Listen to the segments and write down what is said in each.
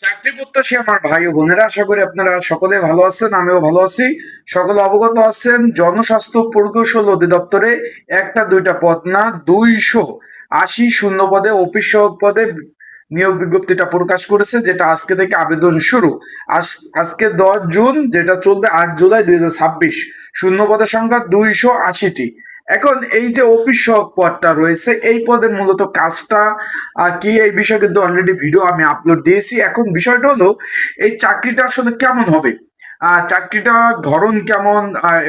চাকরি প্রত্যাশী আমার ভাই ও বোনেরা, আশা করি আপনারা সকলে ভালো আছেন, আমিও ভালো আছি। সকলে অবগত আছেন, জনস্বাস্থ্য প্রকৌশল অধিদপ্তরে একটা দুইটা পদ না, 280 শূন্য পদে অফিস সহায়ক পদে নিয়োগ বিজ্ঞপ্তিটা প্রকাশ করেছে, যেটা আজকে থেকে আবেদন শুরু। আজকে 10 জুন, যেটা চলবে 8 জুলাই 2026। শূন্য পদের সংখ্যা 280টি। এখন এই যে অফিস সহায়ক পদটা রয়েছে, এই পদের মূলত কাজটা কি, এই বিষয়ে কিন্তু অলরেডি ভিডিও আমি আপলোড দিয়েছি। এখন বিষয়টা হলো, এই চাকরিটা আসলে কেমন হবে, চাকরিটার ধরন কেমন,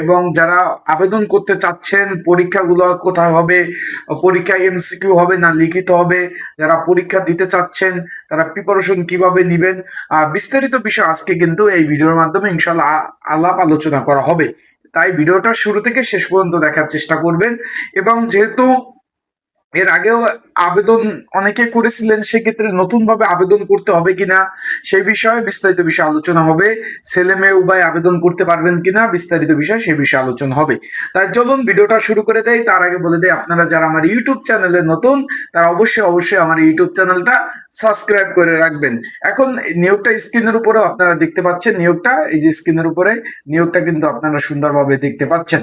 এবং যারা আবেদন করতে চাচ্ছেন পরীক্ষাগুলো কোথায় হবে, পরীক্ষা এমসিকিউ হবে না লিখিত হবে, যারা পরীক্ষা দিতে চাচ্ছেন তারা প্রিপারেশন কিভাবে নিবেন, বিস্তারিত বিষয় আজকে কিন্তু এই ভিডিওর মাধ্যমে ইনশাল্লাহ আলাপ আলোচনা করা হবে। তাই ভিডিওটা শুরু থেকে শেষ পর্যন্ত দেখার চেষ্টা করবেন। এবং যেহেতু এর আগেও আবেদন অনেকে করেছিলেন, সেক্ষেত্রে নতুন ভাবে আবেদন করতে হবে কিনা সেই বিষয়ে বিস্তারিত বিষয় আলোচনা হবে। ছেলে মেয়ে উভয় আবেদন করতে পারবেন কিনা বিস্তারিত বিষয় সে বিষয়ে আলোচনা হবে। তাই চলুন ভিডিওটা শুরু করে দেয়। তার আগে বলে দেয়, আপনারা যারা আমার ইউটিউব চ্যানেলে নতুন, তারা অবশ্যই অবশ্যই আমার ইউটিউব চ্যানেলটা সাবস্ক্রাইব করে রাখবেন। এখন নিয়োগটা স্ক্রিনের উপরেও আপনারা দেখতে পাচ্ছেন, নিয়োগটা এই যে স্ক্রিনের উপরে নিয়োগটা কিন্তু আপনারা সুন্দরভাবে দেখতে পাচ্ছেন।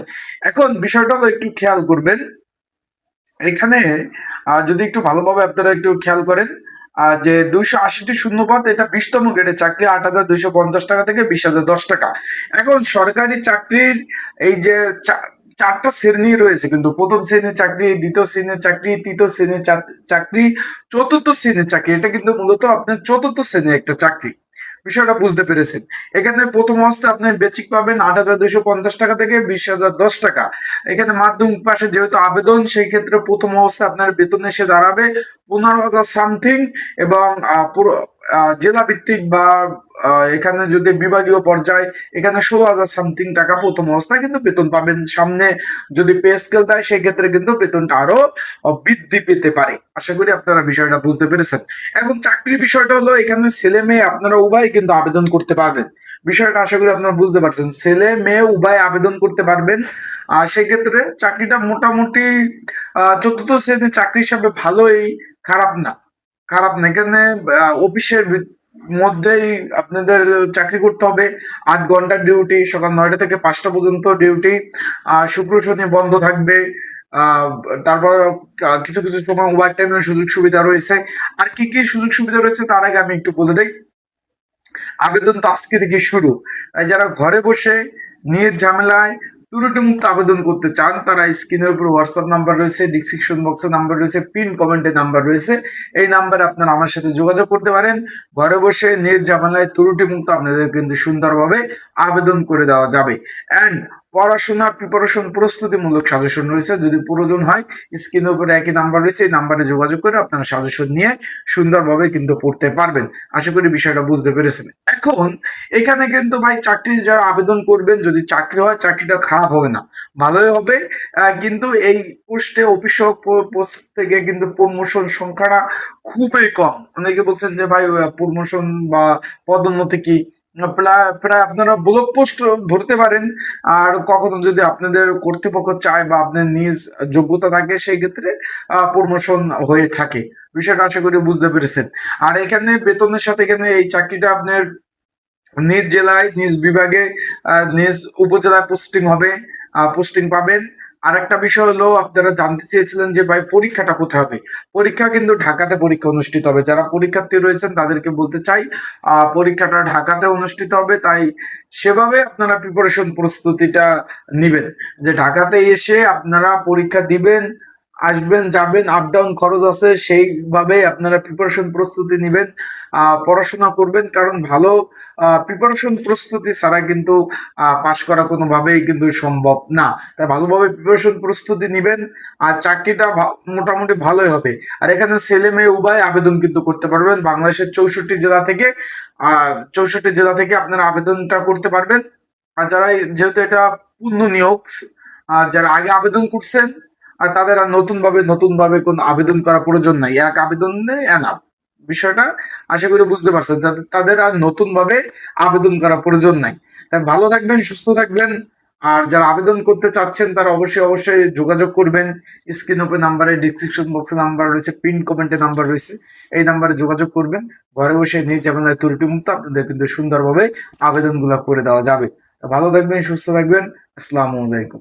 এখন বিষয়টা হলো, একটু খেয়াল করবেন এখানে, যদি একটু ভালোভাবে আপনারা একটু খেয়াল করেন, যে 280টি শূন্যপদ, এটা 20তম গ্রেডের চাকরি, 8,250 টাকা থেকে 20,010 টাকা। এখন সরকারি চাকরির এই যে চারটা শ্রেণী রয়েছে, কিন্তু প্রথম শ্রেণীর চাকরি, দ্বিতীয় শ্রেণীর চাকরি, তৃতীয় শ্রেণীর চাকরি, চতুর্থ শ্রেণীর চাকরি। এটা কিন্তু মূলত আপনার চতুর্থ শ্রেণীর একটা চাকরি। বিষয়টা বুঝতে পেরেছেন। এখানে প্রথম অবস্থায় আপনি বেচিক পাবেন 8,250 টাকা থেকে 20,010 টাকা। এখানে মাধ্যমিক পাশে যেহেতু আবেদন, সেই ক্ষেত্রে প্রথম অবস্থায় আপনার বেতন এসে দাঁড়াবে 15,000 সামথিং। এবং পুরো জেলা ভিত্তিক বা এখানে যদি বিভাগীয় পর্যায়ে, এখানে 16,000 সামথিং টাকা প্রথম অবস্থায় কিন্তু বেতন পাবেন। সামনে যদি পে স্কেল দেয়, সেক্ষেত্রে কিন্তু বেতনটা আরো বৃদ্ধি পেতে পারে। আশা করি আপনারা বিষয়টা বুঝতে পেরেছেন। এখন চাকরির বিষয়টা হলো, এখানে ছেলে মেয়ে আপনারা উভয় কিন্তু আবেদন করতে পারবেন। বিষয়টা আশা করি আপনারা বুঝতে পারছেন, ছেলে মেয়ে উভয় আবেদন করতে পারবেন। আর সেক্ষেত্রে চাকরিটা মোটামুটি চতুর্থ শ্রেণীর চাকরি হিসাবে ভালোই, খারাপ না। খারাপ না, এখানে অফিসের মধ্যেই আপনাদের চাকরি করতে হবে। 8 ঘন্টার ডিউটি, সকাল 9টা থেকে 5টা পর্যন্ত ডিউটি। শুক্র শনি বন্ধ থাকবে। আহ তারপর কিছু কিছু সময় ওভার টাইমের সুযোগ সুবিধা রয়েছে। আর কি কি সুযোগ সুবিধা রয়েছে তার আগে আমি একটু বলে দিই। আবেদন তো আজকে থেকে শুরু। তাই যারা ঘরে বসে নিজ ঝামেলায় ত্রুটি মুক্ত আবেদন করতে চান, তারা স্ক্রিনের উপর হোয়াটসঅ্যাপ নাম্বার রয়েছে, ডিসক্রিপশন বক্সে নাম্বার রয়েছে, পিন কমেন্টে নাম্বার রয়েছে। এই নাম্বারে আপনারা আমার সাথে যোগাযোগ করতে পারেন। ঘরে বসে নিজ ঝামেলায় ত্রুটি মুক্ত আপনাদের কিন্তু সুন্দরভাবে আবেদন করে দেওয়া যাবে। অ্যান্ড পড়াশোনা প্রিপারেশন প্রস্তুতিমূলক সাজেশন রয়েছে, যদি প্রয়োজন হয় স্ক্রিনের উপরে একই নাম্বার রয়েছে, এই নাম্বারে যোগাযোগ করে আপনারা সাজেশন নিয়ে সুন্দরভাবে কিন্তু পড়তে পারবেন। আশা করি বিষয়টা বুঝতে পেরেছেন। এখন এখানে কিন্তু ভাই চাকরি যারা আবেদন করবেন, যদি চাকরি হয় চাকরিটা খারাপ হবে না, ভালোই হবে। কিন্তু এই পোস্টে অফিস পোস্ট থেকে কিন্তু প্রমোশন সংখ্যাটা খুবই কম। অনেকে বলছেন যে ভাই প্রমোশন বা পদোন্নতি কি, প্রায় প্রায় আপনারা ব্লক পোস্ট ধরতে পারেন। আর কখনো যদি আপনাদের কর্তৃপক্ষ চায় বা আপনার নিজ যোগ্যতা থাকে, সেই ক্ষেত্রে প্রমোশন হয়ে থাকে। বিষয়টা আশা করি বুঝতে পেরেছেন। আর এখানে বেতনের সাথে এখানে এই চাকরিটা আপনার নিজ জেলায়, নিজ বিভাগে, নিজ উপজেলায় পোস্টিং হবে, পোস্টিং পাবেন। আর একটা বিষয় হলো, আপনারা জানতে চেয়েছিলেন যে ভাই পরীক্ষাটা কোথায় হবে। পরীক্ষা কিন্তু ঢাকাতে পরীক্ষা অনুষ্ঠিত হবে। যারা পরীক্ষার্থী রয়েছেন তাদেরকে বলতে চাই, পরীক্ষাটা ঢাকাতে অনুষ্ঠিত হবে। তাই সেভাবে আপনারা প্রিপারেশন প্রস্তুতিটা নিবেন, যে ঢাকাতে এসে আপনারা পরীক্ষা দিবেন, আসবেন যাবেন, আপ ডাউন খরচ আছে, সেইভাবে আপনারা প্রিপারেশন প্রস্তুতি নিবেন, পড়াশোনা করবেন। কারণ ভালো প্রিপারেশন প্রস্তুতি ছাড়া কিন্তু পাশ করা কোনোভাবেই কিন্তু সম্ভব না। তাই ভালোভাবে প্রিপারেশন প্রস্তুতি নিবেন, আর চাকরিটা মোটামুটি ভালোই হবে। আর এখানে ছেলে মেয়ে উভয় আবেদন কিন্তু করতে পারবেন। বাংলাদেশের 64 জেলা থেকে, 64 জেলা থেকে আপনারা আবেদনটা করতে পারবেন। আর যারা যেহেতু এটা পূর্ণ নিয়োগ, যারা আগে আবেদন করছেন, আর তাদের আর নতুন ভাবে কোনো আবেদন করা প্রয়োজন নাই, এক আবেদনে এনাফ। বিষয়টা আশা করি বুঝতে পারছেন, যাতে তাদের আর নতুন ভাবে আবেদন করা প্রয়োজন নাই। তাই ভালো থাকবেন, সুস্থ থাকবেন। আর যারা আবেদন করতে চাচ্ছেন তারা অবশ্যই অবশ্যই যোগাযোগ করবেন। স্ক্রিন উপরে নাম্বারে, ডিসক্রিপশন বক্সে নাম্বার রয়েছে, পিন কমেন্টে নাম্বার রয়েছে, এই নাম্বারে যোগাযোগ করবেন। ঘরে বসে নির্ঝামেলায় ত্রুটিমুক্ত আপনাদের কিন্তু সুন্দরভাবে আবেদনগুলো করে দেওয়া যাবে। তো ভালো থাকবেন, সুস্থ থাকবেন। আসসালামু আলাইকুম।